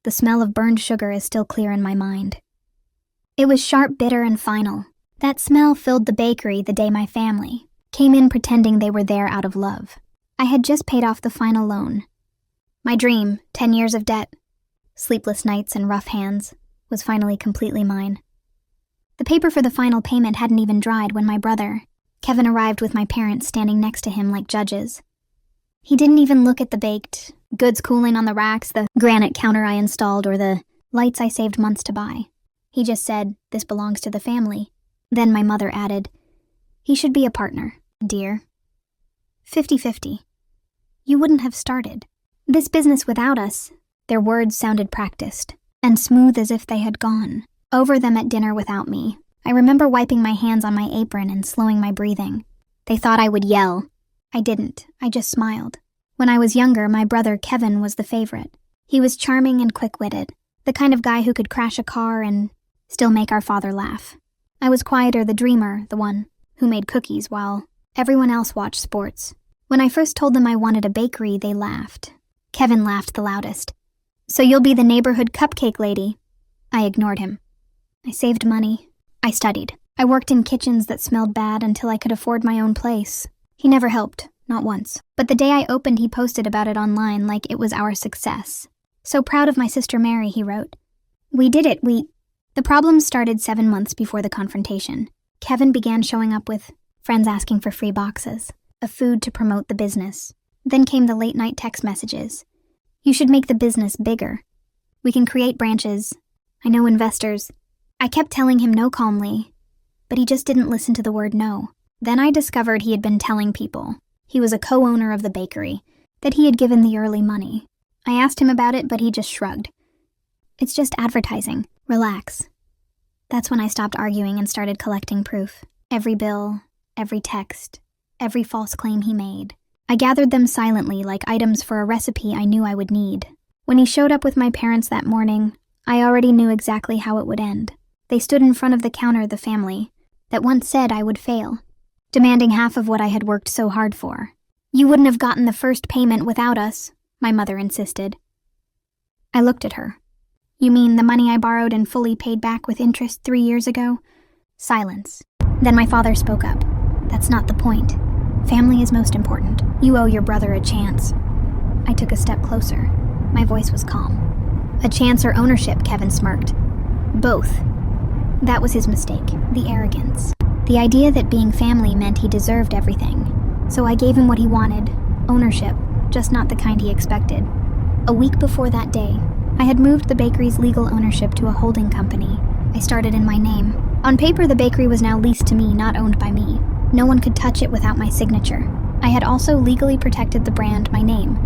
The smell of burned sugar is still clear in my mind. It was sharp, bitter, and final. That smell filled the bakery the day my family came in pretending they were there out of love. I had just paid off the final loan. My dream, 10 years of debt, sleepless nights and rough hands, was finally completely mine. The paper for the final payment hadn't even dried when my brother, Kevin, arrived with my parents standing next to him like judges. He didn't even look at the baked goods cooling on the racks, the granite counter I installed, or the lights I saved months to buy. He just said, "This belongs to the family." Then my mother added, "He should be a partner, dear. 50-50. You wouldn't have started this business without us." Their words sounded practiced and smooth as if they had gone over them at dinner without me. I remember wiping my hands on my apron and slowing my breathing. They thought I would yell. I didn't. I just smiled. When I was younger, my brother Kevin was the favorite. He was charming and quick-witted, the kind of guy who could crash a car and still make our father laugh. I was quieter, the dreamer, the one who made cookies while everyone else watched sports. When I first told them I wanted a bakery, they laughed. Kevin laughed the loudest. "So you'll be the neighborhood cupcake lady?" I ignored him. I saved money. I studied. I worked in kitchens that smelled bad until I could afford my own place. He never helped, not once. But the day I opened, he posted about it online like it was our success. "So proud of my sister Mary," he wrote. "We did it, The problems started 7 months before the confrontation. Kevin began showing up with friends asking for free boxes of food to promote the business. Then came the late-night text messages. "You should make the business bigger. We can create branches. I know investors." I kept telling him no calmly, but he just didn't listen to the word no. Then I discovered he had been telling people he was a co-owner of the bakery, that he had given the early money. I asked him about it, but he just shrugged. "It's just advertising. Relax." That's when I stopped arguing and started collecting proof. Every bill, every text, every false claim he made. I gathered them silently like items for a recipe I knew I would need. When he showed up with my parents that morning, I already knew exactly how it would end. They stood in front of the counter, the family that once said I would fail, demanding half of what I had worked so hard for. "You wouldn't have gotten the first payment without us," my mother insisted. I looked at her. "You mean the money I borrowed and fully paid back with interest 3 years ago?" Silence. Then my father spoke up. "That's not the point. Family is most important. You owe your brother a chance." I took a step closer. My voice was calm. "A chance or ownership?" Kevin smirked. "Both." That was his mistake, the arrogance. The idea that being family meant he deserved everything. So I gave him what he wanted, ownership, just not the kind he expected. A week before that day, I had moved the bakery's legal ownership to a holding company. I started in my name. On paper, the bakery was now leased to me, not owned by me. No one could touch it without my signature. I had also legally protected the brand, my name,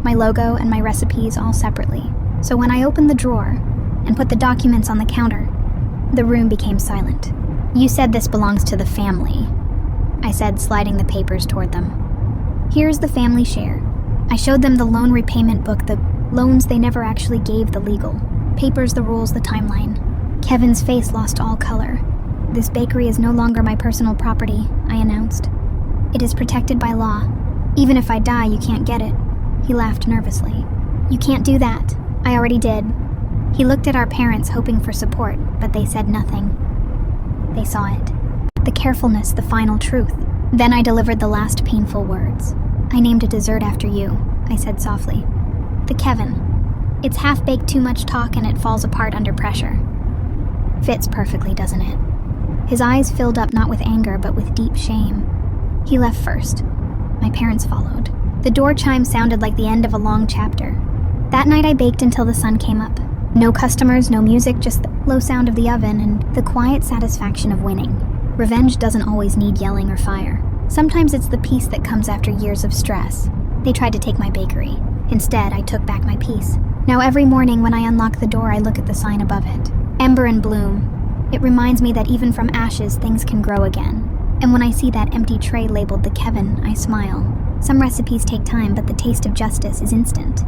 my logo, and my recipes all separately. So when I opened the drawer and put the documents on the counter, the room became silent. "You said this belongs to the family," I said, sliding the papers toward them. "Here's the family share." I showed them the loan repayment book, the loans they never actually gave, the legal papers, the rules, the timeline. Kevin's face lost all color. "This bakery is no longer my personal property," I announced. "It is protected by law. Even if I die, you can't get it." He laughed nervously. "You can't do that. I already did." He looked at our parents, hoping for support, but they said nothing. They saw it. The carefulness, the final truth. Then I delivered the last painful words. "I named a dessert after you," I said softly. "The Kevin. It's half-baked, too much talk, and it falls apart under pressure." Fits perfectly, doesn't it? His eyes filled up not with anger, but with deep shame. He left first. My parents followed. The door chime sounded like the end of a long chapter. That night I baked until the sun came up. No customers, no music, just the low sound of the oven and the quiet satisfaction of winning. Revenge doesn't always need yelling or fire. Sometimes it's the peace that comes after years of stress. They tried to take my bakery. Instead, I took back my peace. Now every morning when I unlock the door, I look at the sign above it. Ember and bloom. It reminds me that even from ashes, things can grow again. And when I see that empty tray labeled the Kevin, I smile. Some recipes take time, but the taste of justice is instant.